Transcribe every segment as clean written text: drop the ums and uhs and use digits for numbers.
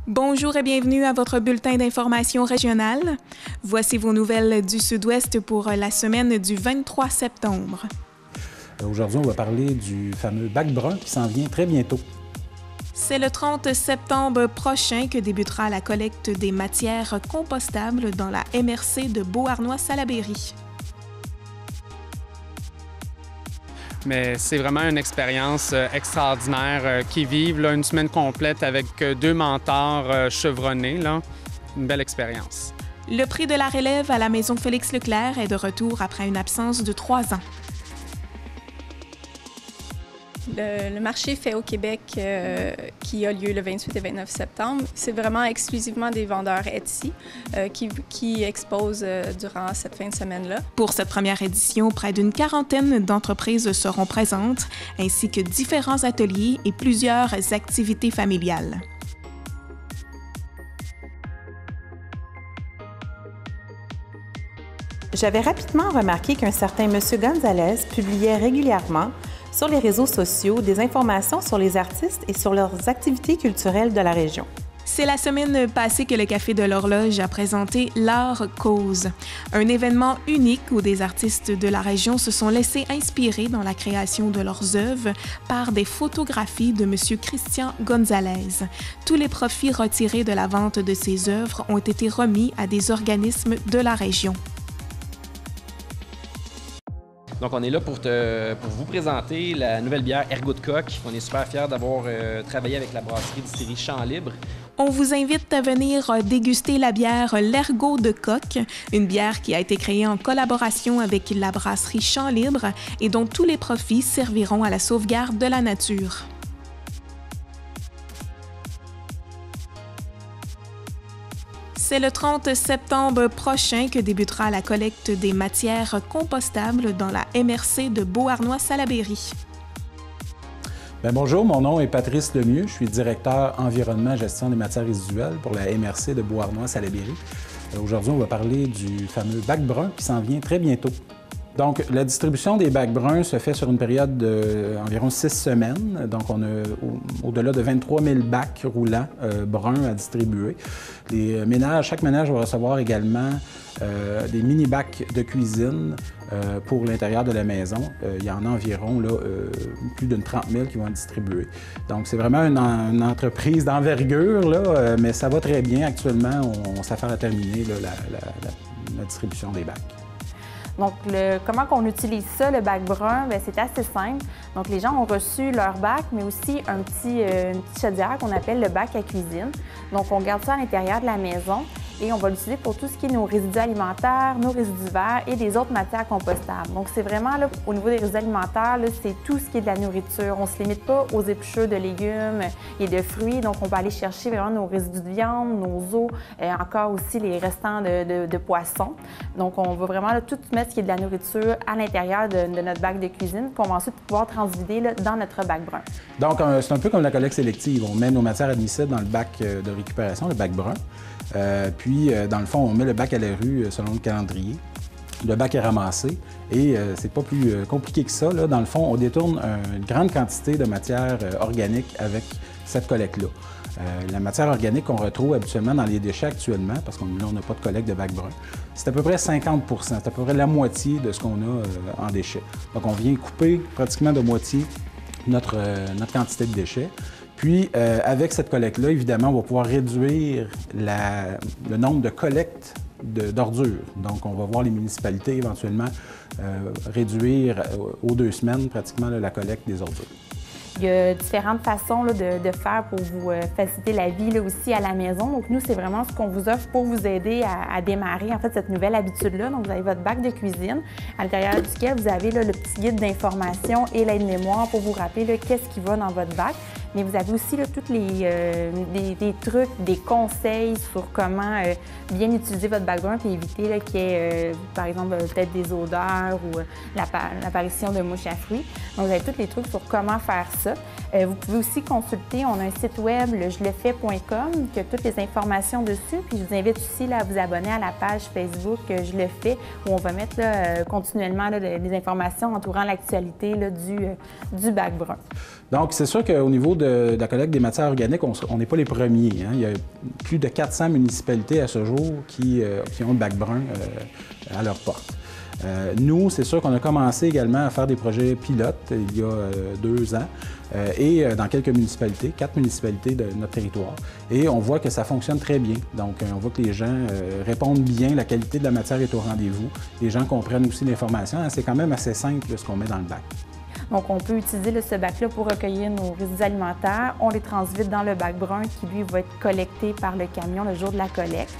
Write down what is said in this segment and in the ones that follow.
Bonjour et bienvenue à votre bulletin d'information régionale. Voici vos nouvelles du Sud-Ouest pour la semaine du 23 septembre. Aujourd'hui, on va parler du fameux bac brun qui s'en vient très bientôt. C'est le 30 septembre prochain que débutera la collecte des matières compostables dans la MRC de Beauharnois-Salaberry. Mais c'est vraiment une expérience extraordinaire qu'ils vivent, là, une semaine complète avec deux mentors chevronnés. Là. Une belle expérience. Le prix de la relève à la Maison Félix-Leclerc est de retour après une absence de 3 ans. Le marché fait au Québec qui a lieu le 28 et 29 septembre, c'est vraiment exclusivement des vendeurs Etsy qui exposent durant cette fin de semaine-là. Pour cette première édition, près d'une quarantaine d'entreprises seront présentes, ainsi que différents ateliers et plusieurs activités familiales. J'avais rapidement remarqué qu'un certain M. Gonzalez publiait régulièrement sur les réseaux sociaux des informations sur les artistes et sur leurs activités culturelles de la région. C'est la semaine passée que le Café de l'Horloge a présenté l'Art Cause, un événement unique où des artistes de la région se sont laissés inspirer dans la création de leurs œuvres par des photographies de M. Christian Gonzalez. Tous les profits retirés de la vente de ces œuvres ont été remis à des organismes de la région. Donc, on est là pour vous présenter la nouvelle bière Ergot de Coq. On est super fiers d'avoir travaillé avec la brasserie distillerie Champ Libre. On vous invite à venir déguster la bière l'Ergot de Coq, une bière qui a été créée en collaboration avec la brasserie Champ Libre et dont tous les profits serviront à la sauvegarde de la nature. C'est le 30 septembre prochain que débutera la collecte des matières compostables dans la MRC de Beauharnois-Salaberry. Bonjour, mon nom est Patrice Lemieux. Je suis directeur environnement gestion des matières résiduelles pour la MRC de Beauharnois-Salaberry. Aujourd'hui, on va parler du fameux bac brun qui s'en vient très bientôt. Donc, la distribution des bacs bruns se fait sur une période d'environ 6 semaines. Donc, on a au-delà de 23 000 bacs roulants bruns à distribuer. Chaque ménage va recevoir également des mini-bacs de cuisine pour l'intérieur de la maison. Il y en a environ plus d'une 30 000 qui vont être distribués. Donc, c'est vraiment une entreprise d'envergure, mais ça va très bien actuellement. On s'affaire à terminer la distribution des bacs. Donc, comment on utilise ça, le bac brun? C'est assez simple. Donc, les gens ont reçu leur bac, mais aussi une petite chaudière qu'on appelle le bac à cuisine. Donc, on garde ça à l'intérieur de la maison et on va l'utiliser pour tout ce qui est nos résidus alimentaires, nos résidus verts et des autres matières compostables. Donc, c'est vraiment, là, au niveau des résidus alimentaires, c'est tout ce qui est de la nourriture. On ne se limite pas aux épluchures de légumes et de fruits. Donc, on va aller chercher vraiment nos résidus de viande, nos os, encore aussi les restants de poissons. Donc, on va vraiment tout mettre ce qui est de la nourriture à l'intérieur de notre bac de cuisine qu'on va ensuite pouvoir transvider dans notre bac brun. Donc, c'est un peu comme la collecte sélective. On met nos matières admissibles dans le bac de récupération, le bac brun. Puis, dans le fond, on met le bac à la rue selon le calendrier. Le bac est ramassé et c'est pas plus compliqué que ça. Là. Dans le fond, on détourne une grande quantité de matière organique avec cette collecte-là. La matière organique qu'on retrouve habituellement dans les déchets actuellement, parce qu'on n'a pas de collecte de bac brun, c'est à peu près 50 %, c'est à peu près la moitié de ce qu'on a en déchets. Donc, on vient couper pratiquement de moitié notre quantité de déchets. Puis, avec cette collecte-là, évidemment, on va pouvoir réduire le nombre de collectes d'ordures. Donc, on va voir les municipalités éventuellement réduire aux 2 semaines pratiquement la collecte des ordures. Il y a différentes façons de faire pour vous faciliter la vie aussi à la maison. Donc, nous, c'est vraiment ce qu'on vous offre pour vous aider à démarrer en fait cette nouvelle habitude-là. Donc, vous avez votre bac de cuisine, à l'intérieur duquel vous avez le petit guide d'information et l'aide-mémoire pour vous rappeler qu'est-ce qui va dans votre bac. Mais vous avez aussi tous des trucs, des conseils sur comment bien utiliser votre bac brun et éviter qu'il y ait, par exemple, peut-être des odeurs ou l'apparition de mouches à fruits. Donc, vous avez tous les trucs sur comment faire ça. Vous pouvez aussi consulter, on a un site web, jelefais.com, qui a toutes les informations dessus. Puis, je vous invite aussi à vous abonner à la page Facebook Je le fais, où on va mettre continuellement les informations entourant l'actualité du bac brun. Donc, c'est sûr qu'au niveau de la collecte des matières organiques, on n'est pas les premiers. Hein. Il y a plus de 400 municipalités à ce jour qui ont le bac brun à leur porte. Nous, c'est sûr qu'on a commencé également à faire des projets pilotes il y a 2 ans et dans quelques municipalités, 4 municipalités de notre territoire. Et on voit que ça fonctionne très bien. Donc, on voit que les gens répondent bien, la qualité de la matière est au rendez-vous. Les gens comprennent aussi l'information. Hein. C'est quand même assez simple ce qu'on met dans le bac. Donc, on peut utiliser ce bac-là pour recueillir nos résidus alimentaires. On les transvite dans le bac brun qui, lui, va être collecté par le camion le jour de la collecte.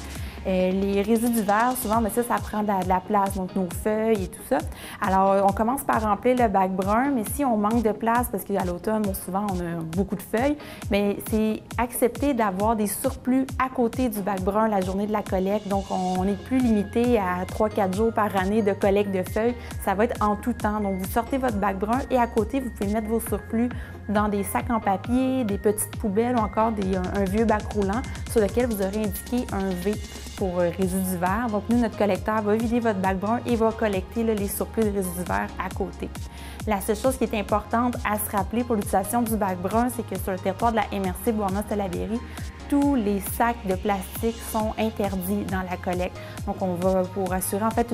Les résidus verts, souvent, mais ça prend de la place, donc nos feuilles et tout ça. Alors, on commence par remplir le bac brun, mais si on manque de place, parce qu'à l'automne, souvent, on a beaucoup de feuilles, mais c'est accepté d'avoir des surplus à côté du bac brun la journée de la collecte. Donc, on n'est plus limité à 3-4 jours par année de collecte de feuilles. Ça va être en tout temps. Donc, vous sortez votre bac brun et à côté, vous pouvez mettre vos surplus dans des sacs en papier, des petites poubelles ou encore un vieux bac roulant sur lequel vous aurez indiqué un V pour résidus verts. Donc, nous, notre collecteur va vider votre bac brun et va collecter les surplus de résidus verts à côté. La seule chose qui est importante à se rappeler pour l'utilisation du bac brun, c'est que sur le territoire de la MRC Bourgneuf-Salaberry, tous les sacs de plastique sont interdits dans la collecte. Donc, on va, pour assurer en fait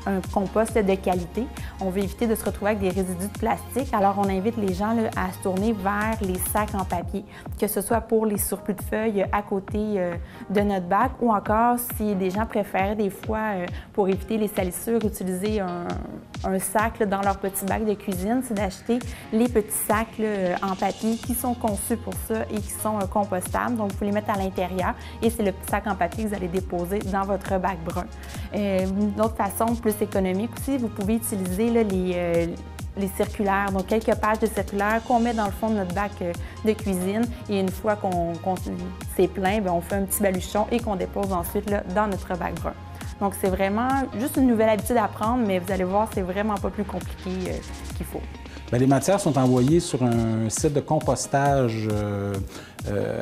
un compost de qualité, on veut éviter de se retrouver avec des résidus de plastique. Alors, on invite les gens à se tourner vers les sacs en papier, que ce soit pour les surplus de feuilles à côté de notre bac ou encore si des gens préfèrent des fois, pour éviter les salissures, utiliser un sac dans leur petit bac de cuisine, c'est d'acheter les petits sacs en papier qui sont conçus pour ça et qui sont compostables. Donc, vous pouvez les mettre à l'intérieur et c'est le petit sac en papier que vous allez déposer dans votre bac brun. Une autre façon plus économique aussi, vous pouvez utiliser les circulaires, donc quelques pages de circulaires qu'on met dans le fond de notre bac de cuisine et une fois qu'on c'est plein, bien, on fait un petit baluchon et qu'on dépose ensuite dans notre bac brun. Donc, c'est vraiment juste une nouvelle habitude à prendre, mais vous allez voir, c'est vraiment pas plus compliqué qu'il faut. Bien, les matières sont envoyées sur un site de compostage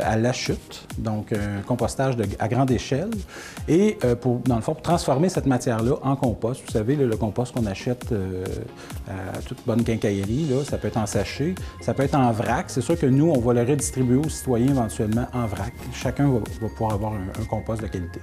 à La Chute, donc un compostage à grande échelle. Et dans le fond, pour transformer cette matière-là en compost, vous savez, le compost qu'on achète à toute bonne quincaillerie, là, ça peut être en sachet, ça peut être en vrac. C'est sûr que nous, on va le redistribuer aux citoyens éventuellement en vrac. Chacun va pouvoir avoir un compost de qualité.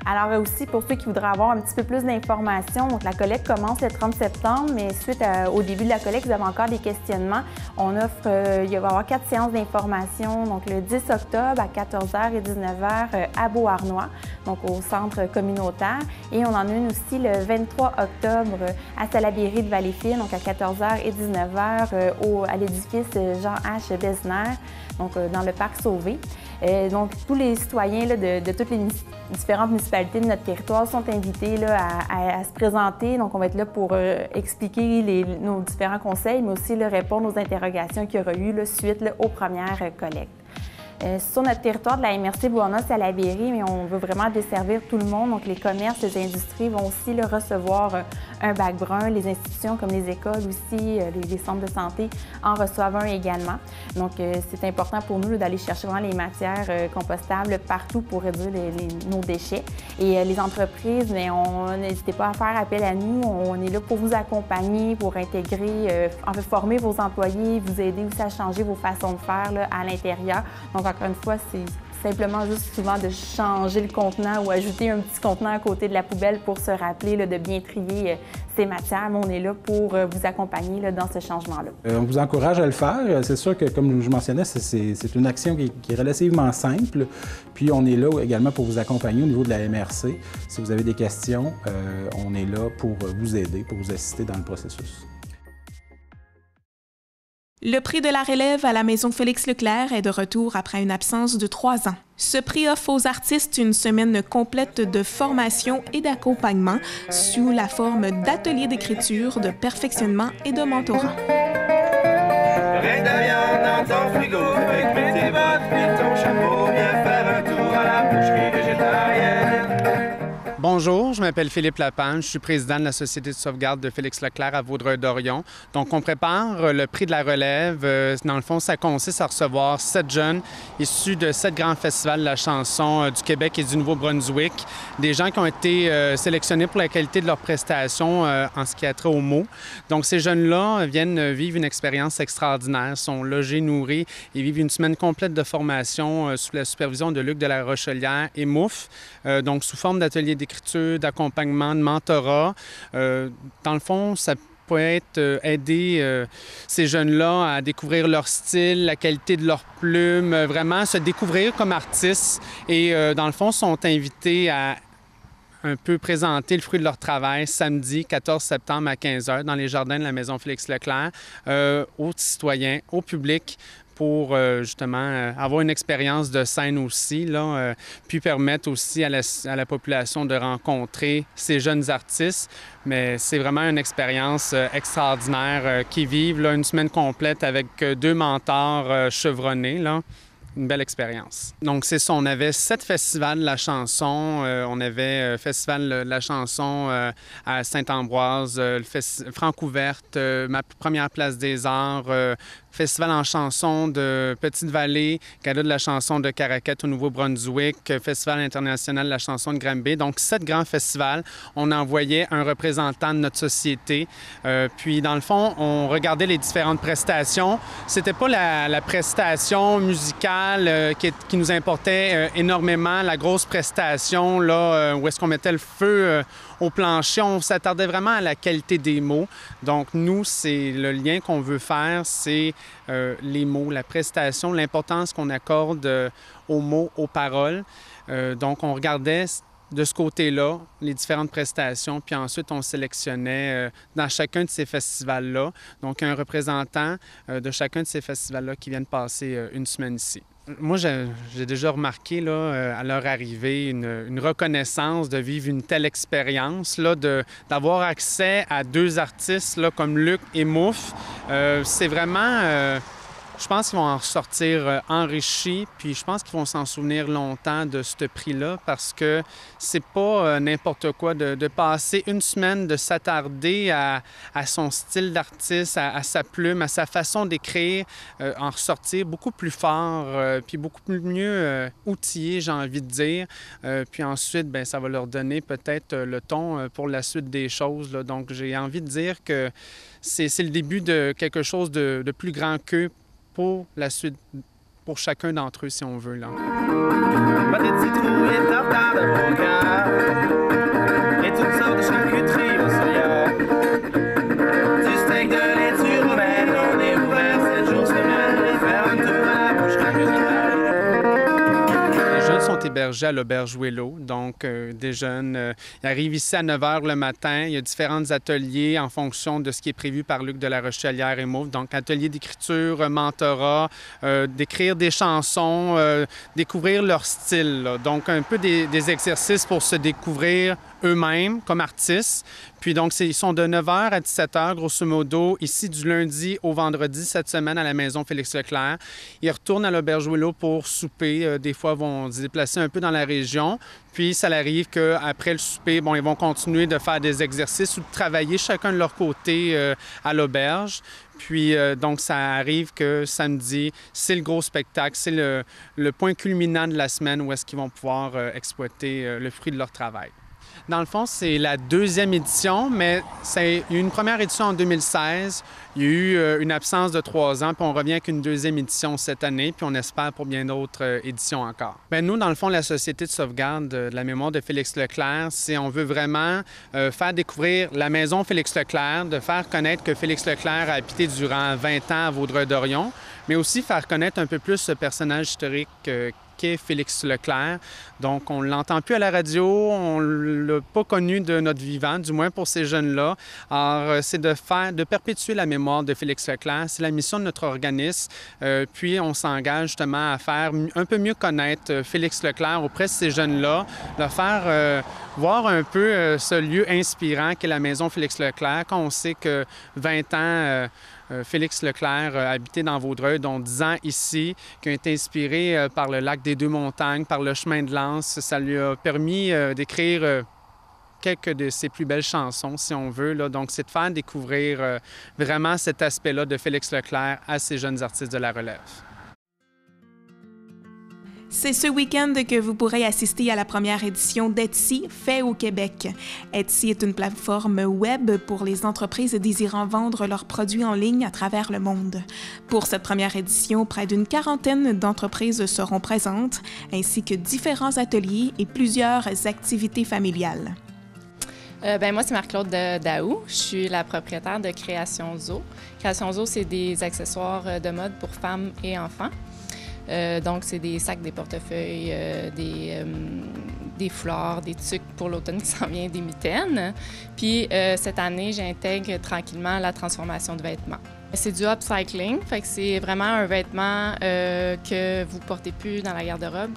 Alors aussi, pour ceux qui voudraient avoir un petit peu plus d'informations, donc la collecte commence le 30 septembre, mais suite au début de la collecte, vous avez encore des questionnements. On offre, il va y avoir 4 séances d'information, donc le 10 octobre à 14h et 19h à Beauharnois, donc au centre communautaire. Et on en a une aussi le 23 octobre à Salaberry de Valleyfield, donc à 14h et 19h à l'édifice Jean H. Besner, donc dans le parc Sauvé. Donc, tous les citoyens de toutes les différentes municipalités de notre territoire sont invités à se présenter. Donc, on va être là pour expliquer nos différents conseils, mais aussi répondre aux interrogations qu'il y aura eu suite aux premières collectes. Sur notre territoire de la MRC Bourgneuf-Salaberry, mais on veut vraiment desservir tout le monde. Donc, les commerces, les industries vont aussi recevoir un bac brun. Les institutions comme les écoles aussi, les centres de santé en reçoivent un également. Donc, c'est important pour nous d'aller chercher vraiment les matières compostables partout pour réduire nos déchets. Et les entreprises, n'hésitez pas à faire appel à nous. On est là pour vous accompagner, pour intégrer, former vos employés, vous aider aussi à changer vos façons de faire à l'intérieur. Donc, encore une fois, c'est simplement juste souvent de changer le contenant ou ajouter un petit contenant à côté de la poubelle pour se rappeler de bien trier ces matières. Mais on est là pour vous accompagner dans ce changement-là. On vous encourage à le faire. C'est sûr que, comme je mentionnais, c'est une action qui est relativement simple. Puis, on est là également pour vous accompagner au niveau de la MRC. Si vous avez des questions, on est là pour vous aider, pour vous assister dans le processus. Le prix de la relève à la Maison Félix-Leclerc est de retour après une absence de 3 ans. Ce prix offre aux artistes une semaine complète de formation et d'accompagnement sous la forme d'ateliers d'écriture, de perfectionnement et de mentorat. Rien de viande dans ton frigo, avec tes bottes puis ton chapeau, viens faire un tour à la boucherie végétarienne. Bonjour. Bonjour, je m'appelle Philippe Lapin, je suis président de la Société de sauvegarde de Félix-Leclerc à Vaudreuil-Dorion. Donc, on prépare le prix de la relève. Dans le fond, ça consiste à recevoir 7 jeunes issus de 7 grands festivals de la chanson du Québec et du Nouveau-Brunswick. Des gens qui ont été sélectionnés pour la qualité de leurs prestations en ce qui a trait aux mots. Donc, ces jeunes-là viennent vivre une expérience extraordinaire, sont logés, nourris et vivent une semaine complète de formation sous la supervision de Luc de la Rochelière et Mouf, donc sous forme d'ateliers d'écriture, d'accompagnement, de mentorat. Dans le fond, ça peut être aider ces jeunes-là à découvrir leur style, la qualité de leurs plumes, vraiment se découvrir comme artistes et dans le fond, sont invités à un peu présenter le fruit de leur travail samedi 14 septembre à 15h dans les jardins de la Maison Félix-Leclerc aux citoyens, au public, pour justement avoir une expérience de scène aussi, là, puis permettre aussi à la population de rencontrer ces jeunes artistes. Mais c'est vraiment une expérience extraordinaire qu'ils vivent là, une semaine complète avec 2 mentors chevronnés, là. Une belle expérience. Donc, c'est ça. On avait 7 festivals de la chanson. On avait Festival de la chanson à Saint-Ambroise, le Francouverte, ma première place des arts, Festival en chanson de Petite-Vallée, Gala de la chanson de Caraquette au Nouveau-Brunswick, Festival international de la chanson de Granby. Donc, 7 grands festivals. On envoyait un représentant de notre société. Puis, dans le fond, on regardait les différentes prestations. C'était pas la prestation musicale qui nous importait énormément, la grosse prestation, là, où est-ce qu'on mettait le feu au plancher. On s'attardait vraiment à la qualité des mots. Donc, nous, c'est le lien qu'on veut faire, c'est les mots, la prestation, l'importance qu'on accorde aux mots, aux paroles. Donc, on regardait de ce côté-là les différentes prestations, puis ensuite, on sélectionnait dans chacun de ces festivals-là, donc un représentant de chacun de ces festivals-là qui viennent passer une semaine ici. Moi, j'ai déjà remarqué là, à leur arrivée une reconnaissance de vivre une telle expérience, là, d'avoir accès à 2 artistes là, comme Luc et Mouf. C'est vraiment... je pense qu'ils vont en ressortir enrichis, puis je pense qu'ils vont s'en souvenir longtemps de ce prix-là parce que c'est pas n'importe quoi de passer une semaine, de s'attarder à son style d'artiste, à sa plume, à sa façon d'écrire, en ressortir beaucoup plus fort, puis beaucoup mieux outillé, j'ai envie de dire. Puis ensuite, bien, ça va leur donner peut-être le ton pour la suite des choses, là. Donc, j'ai envie de dire que c'est le début de quelque chose de plus grand qu'eux pour la suite, pour chacun d'entre eux, si on veut, là. Pâté de citrouille, tartare de brocat et toutes sortes de charcuteries au soya. Du steak de laitue romaine, on est ouvert 7 jours semaine. Faire un tour à la boucherie municipale. Les jeunes sont hébergés à l'Auberge Willow, donc des jeunes ils arrivent ici à 9 h le matin. Il y a différents ateliers en fonction de ce qui est prévu par Luc de la Rochelière et Mouf. Donc, ateliers d'écriture, mentorat, d'écrire des chansons, découvrir leur style, là. Donc, un peu des exercices pour se découvrir eux-mêmes comme artistes. Puis donc, ils sont de 9 h à 17 h, grosso modo, ici du lundi au vendredi cette semaine à la Maison Félix-Leclerc. Ils retournent à l'Auberge Willow pour souper. Des fois, vont se déplacer un peu dans la région. Puis, ça arrive qu'après le souper, bon, ils vont continuer de faire des exercices ou de travailler chacun de leur côté à l'auberge. Puis, donc, ça arrive que samedi, c'est le gros spectacle, c'est le point culminant de la semaine où est-ce qu'ils vont pouvoir exploiter le fruit de leur travail. Dans le fond, c'est la 2e édition, mais il y a eu une première édition en 2016. Il y a eu une absence de 3 ans, puis on revient avec une 2e édition cette année, puis on espère pour bien d'autres éditions encore. Bien, nous, dans le fond, la Société de sauvegarde de la mémoire de Félix-Leclerc, on veut vraiment faire découvrir la maison Félix-Leclerc, de faire connaître que Félix-Leclerc a habité durant 20 ans à Vaudreuil-Dorion, mais aussi faire connaître un peu plus ce personnage historique qu'est Félix Leclerc. Donc, on ne l'entend plus à la radio, on ne l'a pas connu de notre vivant, du moins pour ces jeunes-là. Alors, c'est de perpétuer la mémoire de Félix Leclerc. C'est la mission de notre organisme. Puis, on s'engage justement à faire un peu mieux connaître Félix Leclerc auprès de ces jeunes-là, de faire voir un peu ce lieu inspirant qu'est la maison Félix Leclerc, quand on sait que 20 ans... Félix Leclerc a habité dans Vaudreuil, dont 10 ans ici, qui a été inspiré par le lac des Deux-Montagnes, par le chemin de l'Anse. Ça lui a permis d'écrire quelques de ses plus belles chansons, si on veut. Là. Donc, c'est de faire découvrir vraiment cet aspect-là de Félix Leclerc à ces jeunes artistes de la relève. C'est ce week-end que vous pourrez assister à la première édition d'Etsy fait au Québec. Etsy est une plateforme web pour les entreprises désirant vendre leurs produits en ligne à travers le monde. Pour cette première édition, près d'une quarantaine d'entreprises seront présentes, ainsi que différents ateliers et plusieurs activités familiales. Moi, c'est Marc-Claude Daou. Je suis la propriétaire de Création Zo. Création Zo, c'est des accessoires de mode pour femmes et enfants. Donc, c'est des sacs, des portefeuilles, des fleurs, des tuques pour l'automne qui s'en vient, des mitaines. Puis, cette année, j'intègre tranquillement la transformation de vêtements. C'est du upcycling, fait que c'est vraiment un vêtement que vous ne portez plus dans la garde-robe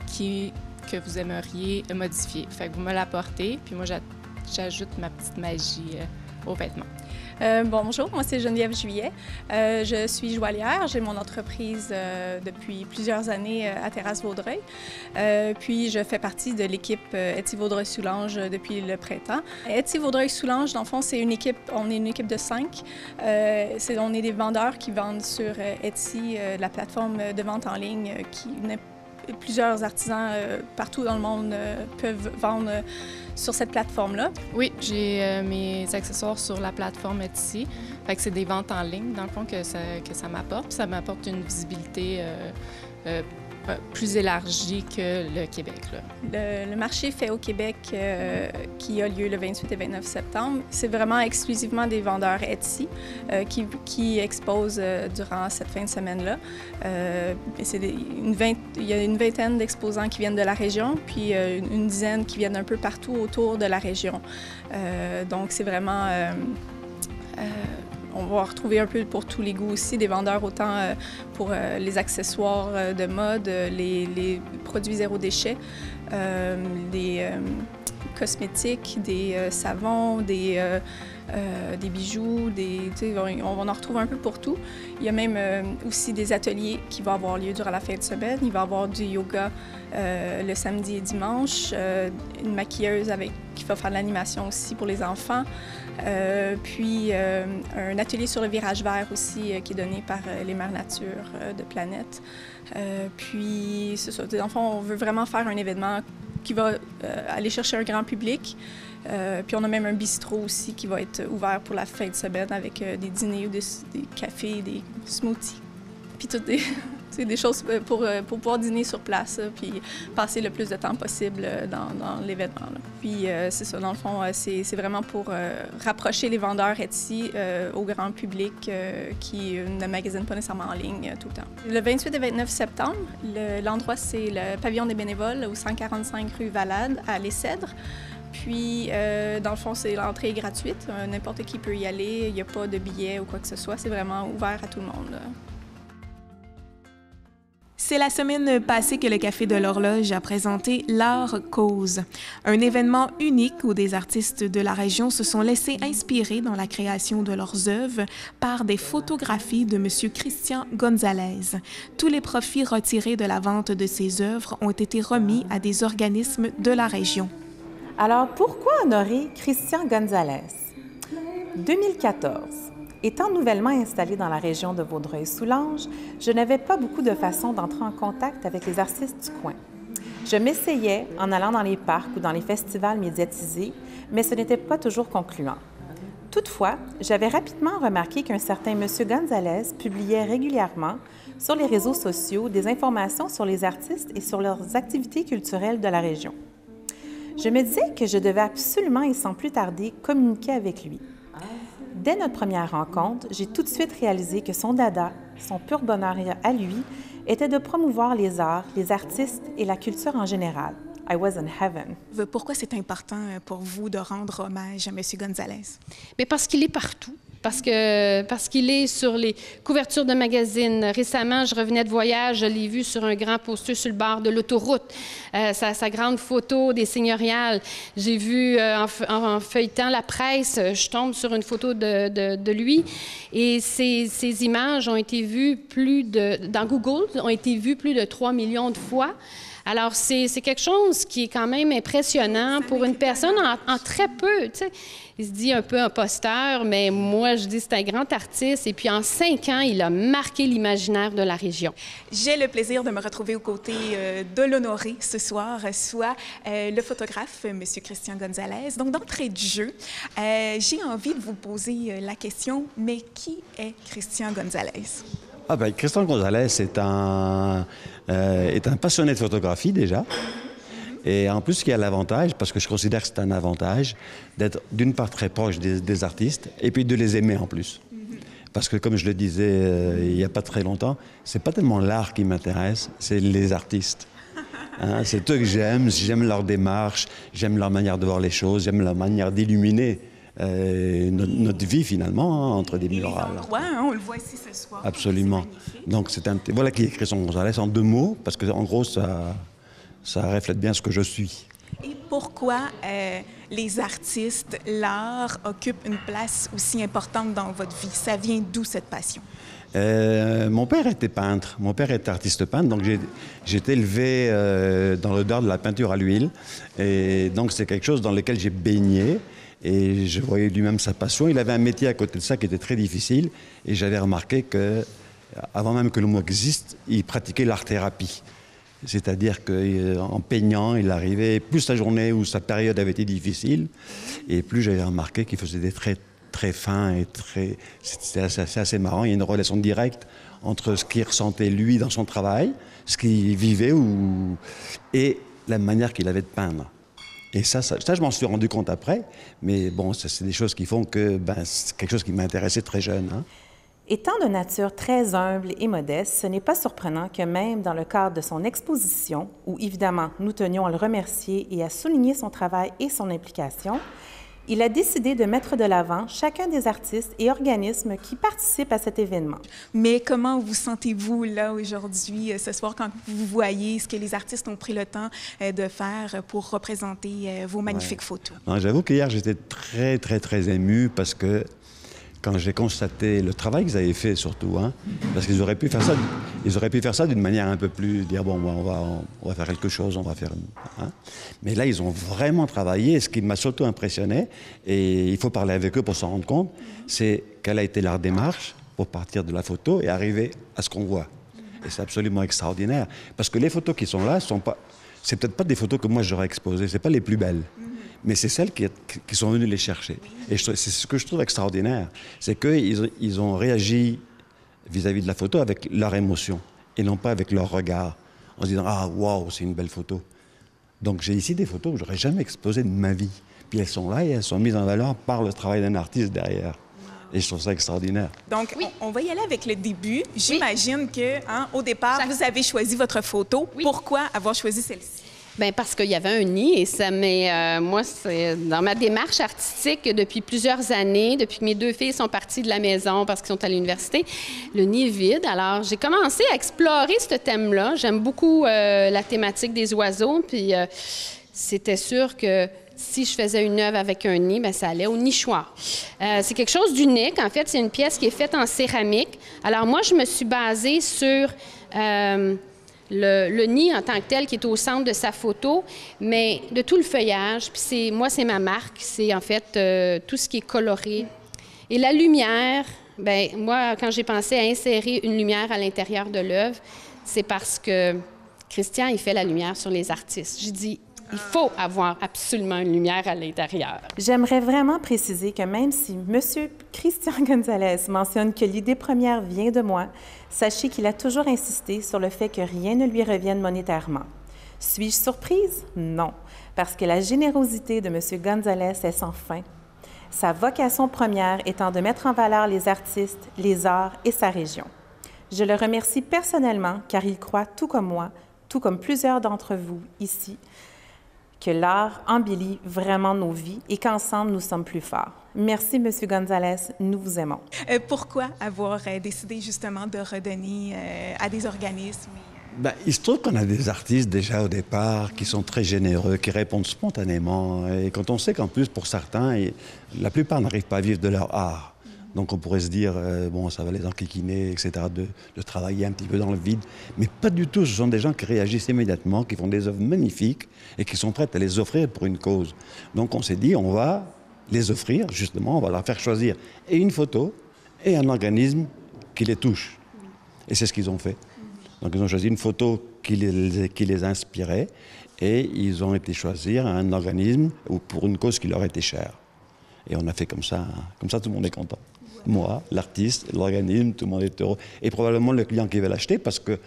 que vous aimeriez modifier. Fait que vous me l'apportez, puis moi, j'ajoute ma petite magie aux vêtements. Bonjour, moi c'est Geneviève Juillet. Je suis joaillière. J'ai mon entreprise depuis plusieurs années à Terrasse-Vaudreuil. Puis je fais partie de l'équipe Etsy Vaudreuil-Soulanges depuis le printemps. Etsy Vaudreuil-Soulanges, dans le fond, c'est une équipe, on est une équipe de 5. On est des vendeurs qui vendent sur Etsy, la plateforme de vente en ligne plusieurs artisans partout dans le monde peuvent vendre sur cette plateforme-là. Oui, j'ai mes accessoires sur la plateforme Etsy. Fait que c'est des ventes en ligne, dans le fond, que ça m'apporte. Ça m'apporte une visibilité plus élargie que le Québec. Là. Le marché fait au Québec qui a lieu le 28 et 29 septembre, c'est vraiment exclusivement des vendeurs Etsy qui exposent durant cette fin de semaine-là. Il y a une vingtaine d'exposants qui viennent de la région, puis une dizaine qui viennent un peu partout autour de la région. Donc c'est vraiment... on va retrouver un peu pour tous les goûts aussi, des vendeurs autant pour les accessoires de mode, les produits zéro déchet, des cosmétiques, des savons, des bijoux, on en retrouve un peu pour tout. Il y a même aussi des ateliers qui vont avoir lieu durant la fin de semaine. Il va y avoir du yoga le samedi et dimanche, une maquilleuse qui va faire de l'animation aussi pour les enfants. Puis un atelier sur le virage vert aussi qui est donné par les Mères Nature de Planète. Puis c'est ça, dans le fond, on veut vraiment faire un événement qui va aller chercher un grand public. Puis on a même un bistrot aussi qui va être ouvert pour la fin de semaine avec des dîners ou des cafés, des smoothies. Puis toutes des choses pour pouvoir dîner sur place, puis passer le plus de temps possible dans l'événement. Puis c'est ça, dans le fond, c'est vraiment pour rapprocher les vendeurs Etsy au grand public qui ne magasinent pas nécessairement en ligne tout le temps. Le 28 et 29 septembre, l'endroit, c'est le Pavillon des bénévoles au 145 rue Valade à Les Cèdres. Puis, dans le fond, l'entrée est gratuite. N'importe qui peut y aller. Il n'y a pas de billets ou quoi que ce soit. C'est vraiment ouvert à tout le monde. C'est la semaine passée que le Café de l'Horloge a présenté l'Art Cause, un événement unique où des artistes de la région se sont laissés inspirer dans la création de leurs œuvres par des photographies de M. Christian Gonzalez. Tous les profits retirés de la vente de ces œuvres ont été remis à des organismes de la région. Alors, pourquoi honorer Christian Gonzalez? 2014. Étant nouvellement installée dans la région de Vaudreuil-Soulanges, je n'avais pas beaucoup de façons d'entrer en contact avec les artistes du coin. Je m'essayais en allant dans les parcs ou dans les festivals médiatisés, mais ce n'était pas toujours concluant. Toutefois, j'avais rapidement remarqué qu'un certain M. Gonzalez publiait régulièrement sur les réseaux sociaux des informations sur les artistes et sur leurs activités culturelles de la région. Je me disais que je devais absolument et sans plus tarder communiquer avec lui. Dès notre première rencontre, j'ai tout de suite réalisé que son dada, son pur bonheur à lui, était de promouvoir les arts, les artistes et la culture en général. I was in heaven. Pourquoi c'est important pour vous de rendre hommage à M. Gonzalez? Bien parce qu'il est partout. parce qu'il est sur les couvertures de magazines. Récemment, je revenais de voyage, je l'ai vu sur un grand poster sur le bord de l'autoroute, sa grande photo des seigneuriales. J'ai vu en feuilletant la presse, je tombe sur une photo de lui et ces images ont été vues dans Google, ont été vues plus de 3 millions de fois. Alors, c'est quelque chose qui est quand même impressionnant pour une personne en très peu, tu sais. Il se dit un peu imposteur, mais moi, je dis c'est un grand artiste. Et puis, en 5 ans, il a marqué l'imaginaire de la région. J'ai le plaisir de me retrouver aux côtés de l'honoré ce soir, soit le photographe, M. Christian Gonzalez. Donc, d'entrée de jeu, j'ai envie de vous poser la question, mais qui est Christian Gonzalez? Ah ben, Christian Gonzalez est un passionné de photographie déjà. Et en plus, il y a l'avantage, parce que je considère que c'est un avantage, d'être d'une part très proche des artistes et puis de les aimer en plus. Parce que comme je le disais il n'y a pas très longtemps, c'est pas tellement l'art qui m'intéresse, c'est les artistes. Hein, c'est eux que j'aime leur démarche, j'aime leur manière de voir les choses, j'aime leur manière d'illuminer notre vie finalement, entre des murales. On le voit ici ce soir. Absolument. Donc voilà qui est Christian Gonzalez en 2 mots, parce que en gros ça reflète bien ce que je suis. Et pourquoi les artistes, l'art occupe une place aussi importante dans votre vie? Ça vient d'où cette passion? Mon père était peintre, mon père était artiste peintre, donc j'ai été élevé dans l'odeur de la peinture à l'huile. Et donc c'est quelque chose dans lequel j'ai baigné. Et je voyais lui-même sa passion. Il avait un métier à côté de ça qui était très difficile. Et j'avais remarqué qu'avant même que le mot existe, il pratiquait l'art-thérapie. C'est-à-dire qu'en peignant, il arrivait, plus sa journée ou sa période avait été difficile, et plus j'avais remarqué qu'il faisait des traits très fins et très... C'est assez marrant. Il y a une relation directe entre ce qu'il ressentait lui dans son travail, ce qu'il vivait et la manière qu'il avait de peindre. Et ça, je m'en suis rendu compte après, mais bon, ça, c'est des choses qui font que c'est quelque chose qui m'intéressait très jeune. Hein. Étant de nature très humble et modeste, ce n'est pas surprenant que même dans le cadre de son exposition, où évidemment nous tenions à le remercier et à souligner son travail et son implication, il a décidé de mettre de l'avant chacun des artistes et organismes qui participent à cet événement. Mais comment vous sentez-vous là aujourd'hui, ce soir, quand vous voyez ce que les artistes ont pris le temps de faire pour représenter vos magnifiques photos? J'avoue qu'hier, j'étais très, très, très ému parce que quand j'ai constaté le travail qu'ils avaient fait surtout, hein, parce qu'ils auraient pu faire ça d'une manière un peu plus, dire bon, on va faire quelque chose, on va faire... Hein. Mais là, ils ont vraiment travaillé, et ce qui m'a surtout impressionné, et il faut parler avec eux pour s'en rendre compte, c'est quelle a été leur démarche pour partir de la photo et arriver à ce qu'on voit. Et c'est absolument extraordinaire, parce que les photos qui sont là, c'est peut-être pas des photos que moi j'aurais exposées, c'est pas les plus belles. Mais c'est celles qui sont venues les chercher. Et c'est ce que je trouve extraordinaire, c'est qu'ils ont réagi vis-à-vis de la photo avec leur émotion, et non pas avec leur regard, en se disant « Ah, waouh, c'est une belle photo ». Donc j'ai ici des photos que j'aurais jamais exposées de ma vie. Puis elles sont là et elles sont mises en valeur par le travail d'un artiste derrière. Et je trouve ça extraordinaire. Donc, on va y aller avec le début. J'imagine qu'au départ, vous avez choisi votre photo. Oui. Pourquoi avoir choisi celle-ci? Bien, parce qu'il y avait un nid et ça moi, c'est dans ma démarche artistique depuis plusieurs années, depuis que mes 2 filles sont parties de la maison parce qu'ils sont à l'université, le nid est vide. Alors, j'ai commencé à explorer ce thème-là. J'aime beaucoup la thématique des oiseaux, puis c'était sûr que si je faisais une œuvre avec un nid, bien, ça allait au nichoir. C'est quelque chose d'unique. En fait, c'est une pièce qui est faite en céramique. Alors, moi, je me suis basée sur... le nid en tant que tel qui est au centre de sa photo, mais de tout le feuillage. Puis moi, c'est ma marque. C'est en fait tout ce qui est coloré. Et la lumière, bien, moi, quand j'ai pensé à insérer une lumière à l'intérieur de l'œuvre, c'est parce que Christian, il fait la lumière sur les artistes. J'ai dit, il faut avoir absolument une lumière à l'intérieur. J'aimerais vraiment préciser que même si M. Christian Gonzalez mentionne que l'idée première vient de moi, sachez qu'il a toujours insisté sur le fait que rien ne lui revienne monétairement. Suis-je surprise? Non, parce que la générosité de M. Gonzalez est sans fin. Sa vocation première étant de mettre en valeur les artistes, les arts et sa région. Je le remercie personnellement car il croit, tout comme moi, tout comme plusieurs d'entre vous ici, que l'art embellit vraiment nos vies et qu'ensemble, nous sommes plus forts. Merci, M. Gonzalez. Nous vous aimons. Pourquoi avoir décidé justement de redonner à des organismes? Ben, il se trouve qu'on a des artistes déjà au départ qui sont très généreux, qui répondent spontanément. Et quand on sait qu'en plus, pour certains, la plupart n'arrivent pas à vivre de leur art. Donc on pourrait se dire, bon, ça va les enquiquiner, etc., de travailler un petit peu dans le vide. Mais pas du tout, ce sont des gens qui réagissent immédiatement, qui font des œuvres magnifiques et qui sont prêts à les offrir pour une cause. Donc on s'est dit, on va les offrir, justement, on va leur faire choisir et une photo et un organisme qui les touche. Et c'est ce qu'ils ont fait. Donc ils ont choisi une photo qui les inspirait et ils ont été choisir un organisme ou pour une cause qui leur était chère. Et on a fait comme ça tout le monde est content. Moi, l'artiste, l'organisme, tout le monde est heureux. Et probablement le client qui va l'acheter parce que,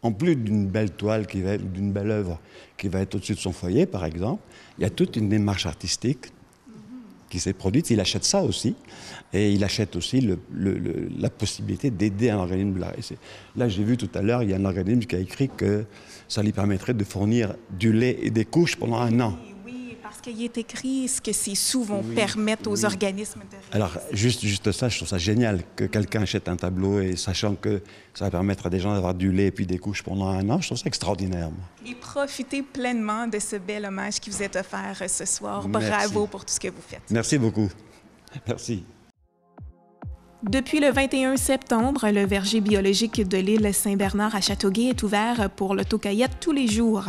en plus d'une belle toile, d'une belle œuvre qui va être au-dessus de son foyer, par exemple, il y a toute une démarche artistique qui s'est produite. Il achète ça aussi. Et il achète aussi la possibilité d'aider un organisme. Là, j'ai vu tout à l'heure, il y a un organisme qui a écrit que ça lui permettrait de fournir du lait et des couches pendant 1 an. Parce qu'il est écrit ce que ces sous vont permettre aux organismes de réaliser. Alors, juste ça, je trouve ça génial que quelqu'un achète un tableau et sachant que ça va permettre à des gens d'avoir du lait et puis des couches pendant 1 an, je trouve ça extraordinaire. Et profitez pleinement de ce bel hommage qui vous est offert ce soir. Merci. Bravo pour tout ce que vous faites. Merci beaucoup. Merci. Depuis le 21 septembre, le verger biologique de l'île Saint-Bernard à Châteauguay est ouvert pour l'autocueillette tous les jours.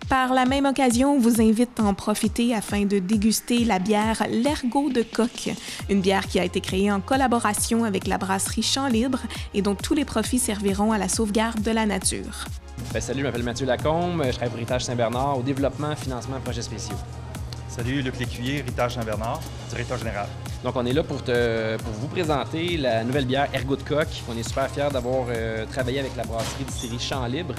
Par la même occasion, on vous invite à en profiter afin de déguster la bière L'Ergot de Coq, une bière qui a été créée en collaboration avec la brasserie Champ Libre et dont tous les profits serviront à la sauvegarde de la nature. Salut, je m'appelle Mathieu Lacombe, je travaille pour Héritage Saint-Bernard au développement, financement et projets spéciaux. Salut, Luc Lécuyer, Héritage Saint-Bernard, directeur général. Donc, on est là pour vous présenter la nouvelle bière Ergot de Coq. On est super fiers d'avoir travaillé avec la brasserie distillerie Champ Libre.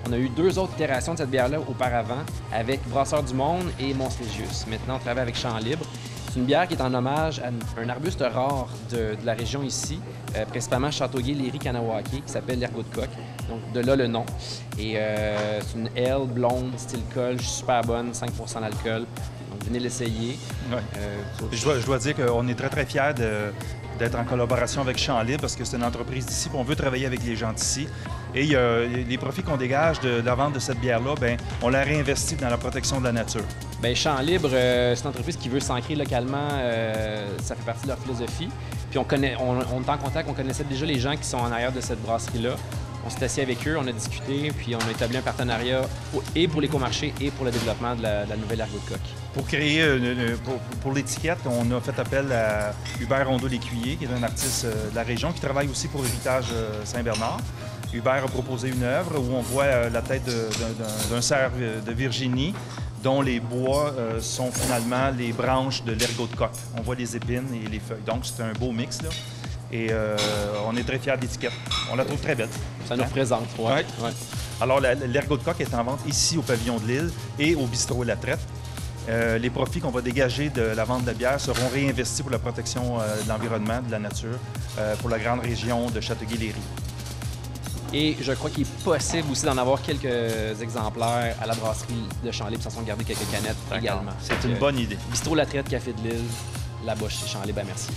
On a eu 2 autres itérations de cette bière-là auparavant avec Brasseurs du Monde et Mont-Slégius. Maintenant, on travaille avec Champ Libre. C'est une bière qui est en hommage à un arbuste rare de la région ici, principalement Châteauguay-Léry-Kanawake, qui s'appelle l'Ergot de Coq. Donc, de là le nom. Et c'est une ale blonde, style colge, super bonne, 5 % d'alcool. Donc, venez l'essayer. Ouais. Je dois dire qu'on est très, très fiers d'être en collaboration avec Champ Libre parce que c'est une entreprise d'ici et on veut travailler avec les gens d'ici. Et les profits qu'on dégage de la vente de cette bière-là, bien, on la réinvestit dans la protection de la nature. Bien, Champ Libre, c'est une entreprise qui veut s'ancrer localement. Ça fait partie de leur philosophie. Puis on est en contact, on connaissait déjà les gens qui sont en arrière de cette brasserie-là. On s'est assis avec eux, on a discuté, puis on a établi un partenariat et pour l'écomarché et pour le développement de la nouvelle Ergot de Coq. Pour créer, pour l'étiquette, on a fait appel à Hubert Rondeau-Lécuyer, qui est un artiste de la région, qui travaille aussi pour Héritage Saint-Bernard. Hubert a proposé une œuvre où on voit la tête d'un cerf de Virginie, dont les bois sont finalement les branches de l'ergot de coq. On voit les épines et les feuilles. Donc, c'est un beau mix, là. Et on est très fiers de l'étiquette. On la trouve très belle. Ça nous représente, oui. Ouais. Alors, l'ergot de coq est en vente ici au pavillon de l'île et au bistrot La Traite. Les profits qu'on va dégager de la vente de la bière seront réinvestis pour la protection de l'environnement, de la nature, pour la grande région de Châteauguay-Léry. Et je crois qu'il est possible aussi d'en avoir quelques exemplaires à la brasserie de Champ Libre, sans sont garder quelques canettes également. C'est une bonne idée. Bistrot La Traite, Café de l'Île, la Boche chez Champ Libre, merci.